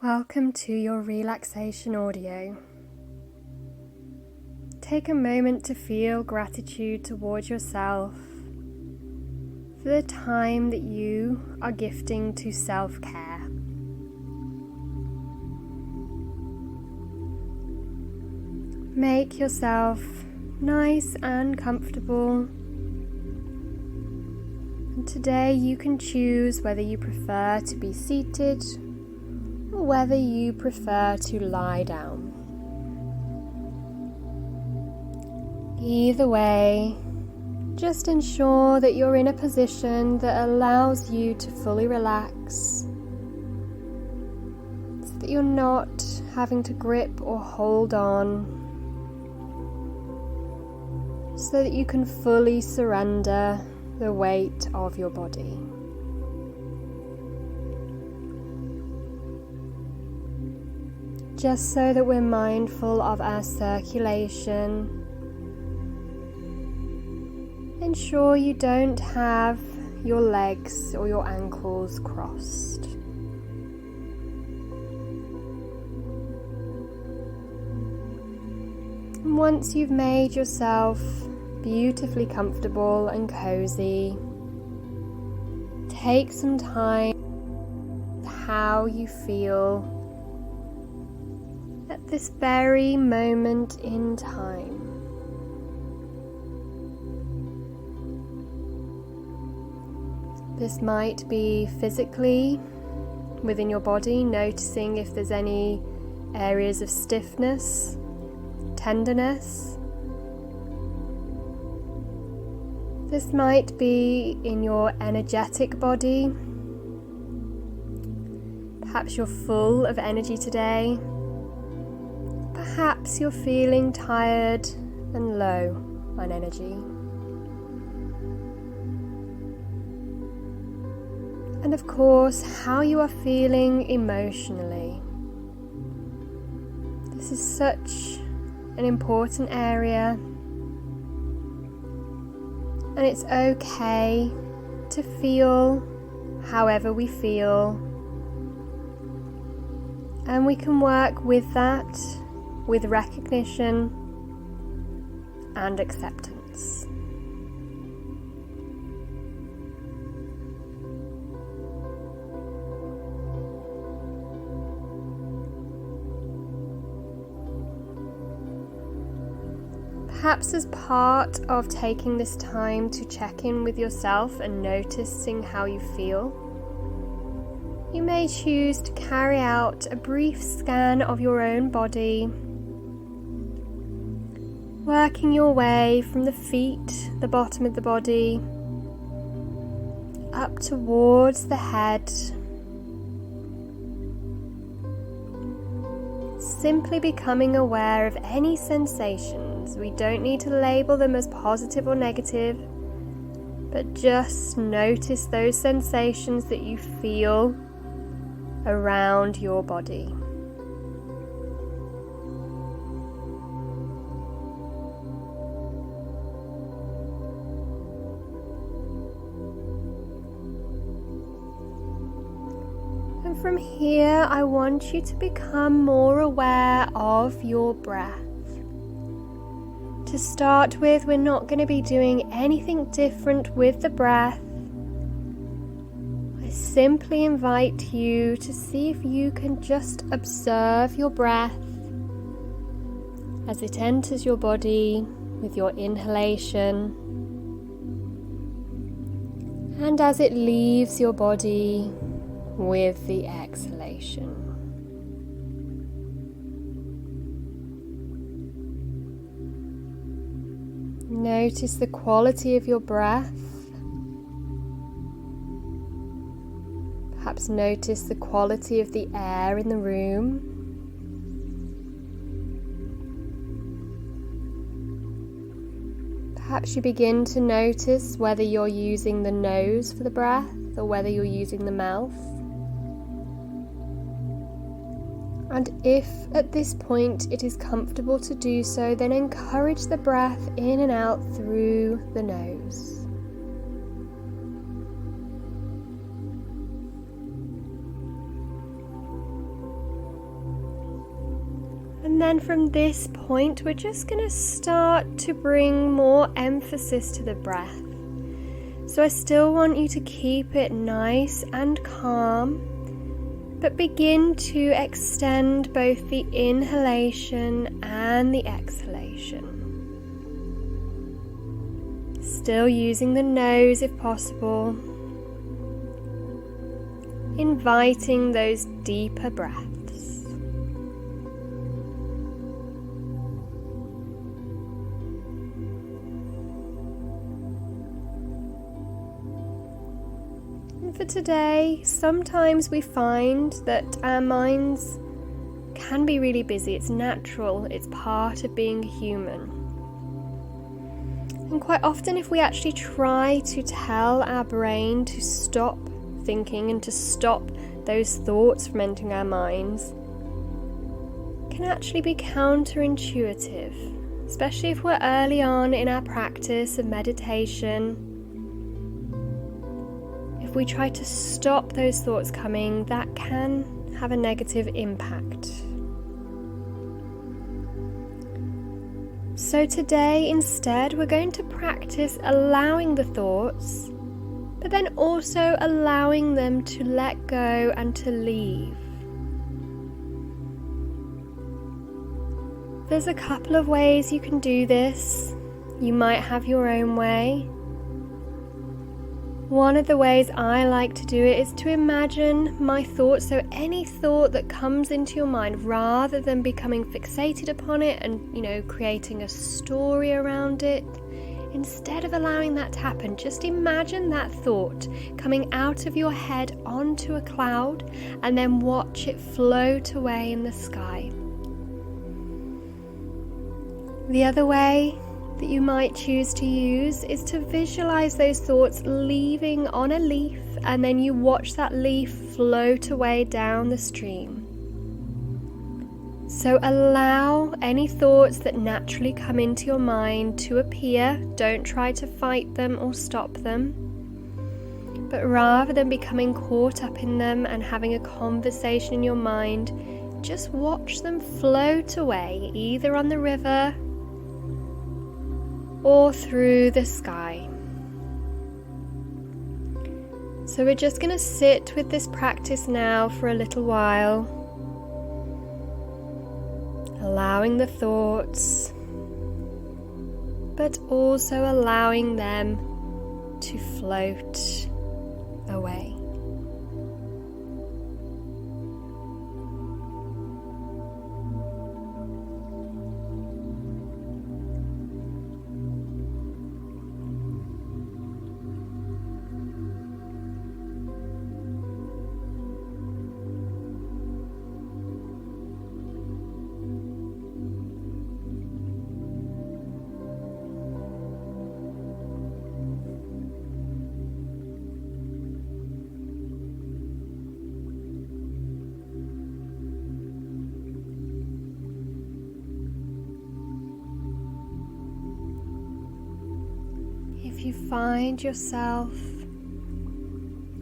Welcome to your relaxation audio. Take a moment to feel gratitude towards yourself for the time that you are gifting to self-care. Make yourself nice and comfortable. And today you can choose whether you prefer to be seated or whether you prefer to lie down. Either way, just ensure that you're in a position that allows you to fully relax, so that you're not having to grip or hold on, so that you can fully surrender the weight of your body. Just so that we're mindful of our circulation, ensure you don't have your legs or your ankles crossed. And once you've made yourself beautifully comfortable and cozy, take some time with how you feel at this very moment in time. This might be physically within your body, noticing if there's any areas of stiffness, tenderness. This might be in your energetic body. Perhaps you're full of energy today. Perhaps you're feeling tired and low on energy. And of course, how you are feeling emotionally. This is such an important area, and it's okay to feel however we feel, and we can work with that with recognition and acceptance. Perhaps as part of taking this time to check in with yourself and noticing how you feel, you may choose to carry out a brief scan of your own body, working your way from the feet, the bottom of the body, up towards the head. Simply becoming aware of any sensations. We don't need to label them as positive or negative, but just notice those sensations that you feel around your body. And from here, I want you to become more aware of your breath. To start with, we're not going to be doing anything different with the breath. I simply invite you to see if you can just observe your breath as it enters your body with your inhalation, and as it leaves your body with the exhalation. Notice the quality of your breath. Perhaps notice the quality of the air in the room. Perhaps you begin to notice whether you're using the nose for the breath or whether you're using the mouth. And if at this point it is comfortable to do so, then encourage the breath in and out through the nose. And then from this point, we're just going to start to bring more emphasis to the breath. So I still want you to keep it nice and calm, but begin to extend both the inhalation and the exhalation. Still using the nose if possible, inviting those deeper breaths. For today, sometimes we find that our minds can be really busy. It's natural, it's part of being human. And quite often, if we actually try to tell our brain to stop thinking and to stop those thoughts from entering our minds, it can actually be counterintuitive, especially if we're early on in our practice of meditation. If we try to stop those thoughts coming, that can have a negative impact. So today, instead, we're going to practice allowing the thoughts, but then also allowing them to let go and to leave. There's a couple of ways you can do this. You might have your own way. One of the ways I like to do it is to imagine my thoughts, so any thought that comes into your mind, rather than becoming fixated upon it and, creating a story around it, instead of allowing that to happen, just imagine that thought coming out of your head onto a cloud and then watch it float away in the sky. The other way that you might choose to use is to visualize those thoughts leaving on a leaf, and then you watch that leaf float away down the stream. So allow any thoughts that naturally come into your mind to appear. Don't try to fight them or stop them, but rather than becoming caught up in them and having a conversation in your mind, just watch them float away, either on the river or through the sky. So we're just going to sit with this practice now for a little while, allowing the thoughts, but also allowing them to float away. If you find yourself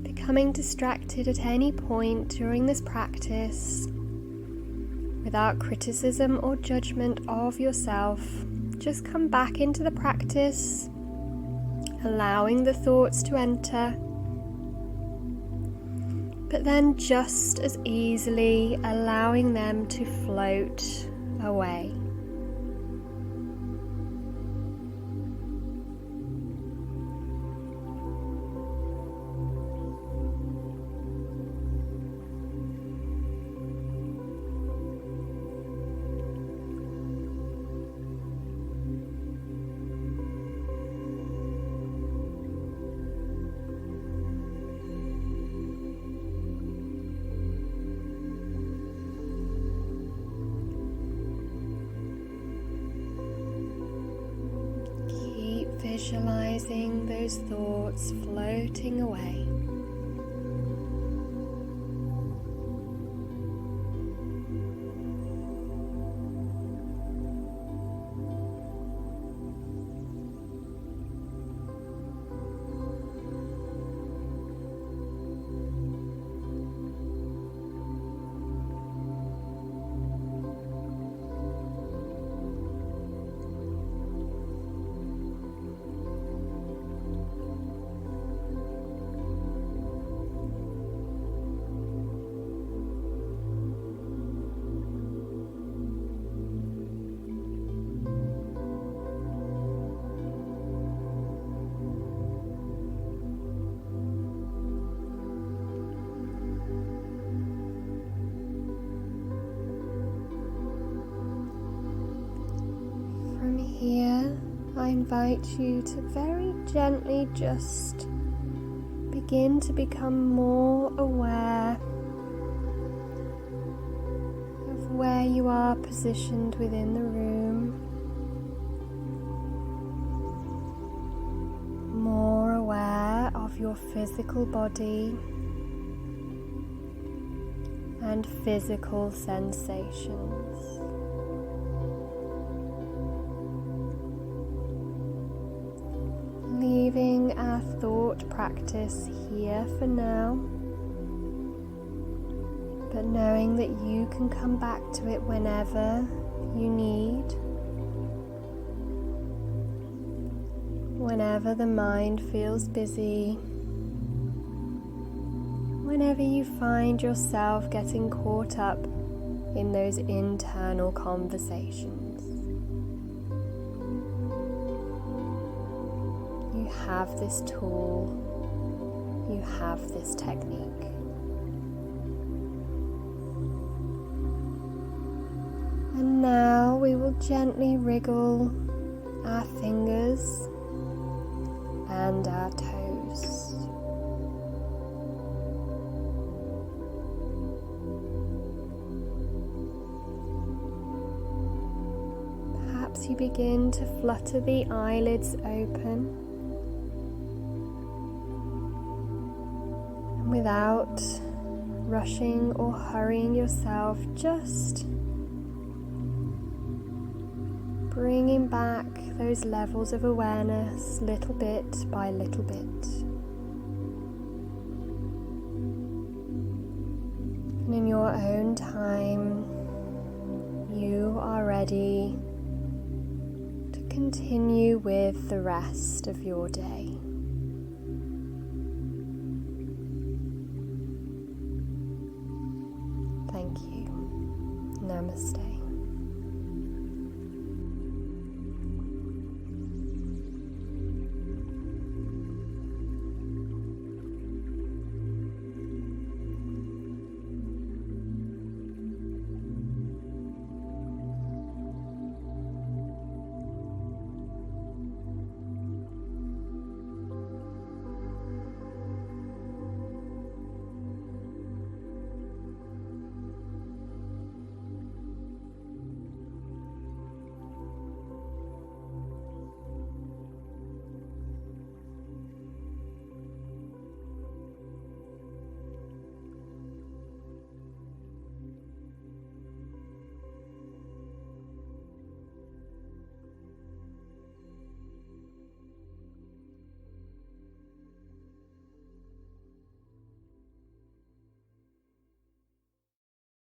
becoming distracted at any point during this practice, without criticism or judgment of yourself, just come back into the practice, allowing the thoughts to enter, but then just as easily allowing them to float away. Visualizing those thoughts floating away. I invite you to very gently just begin to become more aware of where you are positioned within the room, more aware of your physical body and physical sensations. Leaving our thought practice here for now, but knowing that you can come back to it whenever you need, whenever the mind feels busy, whenever you find yourself getting caught up in those internal conversations. You have this tool, you have this technique. And now we will gently wriggle our fingers and our toes. Perhaps you begin to flutter the eyelids open. Without rushing or hurrying yourself, just bringing back those levels of awareness little bit by little bit. And in your own time, you are ready to continue with the rest of your day. Thank you. Namaste.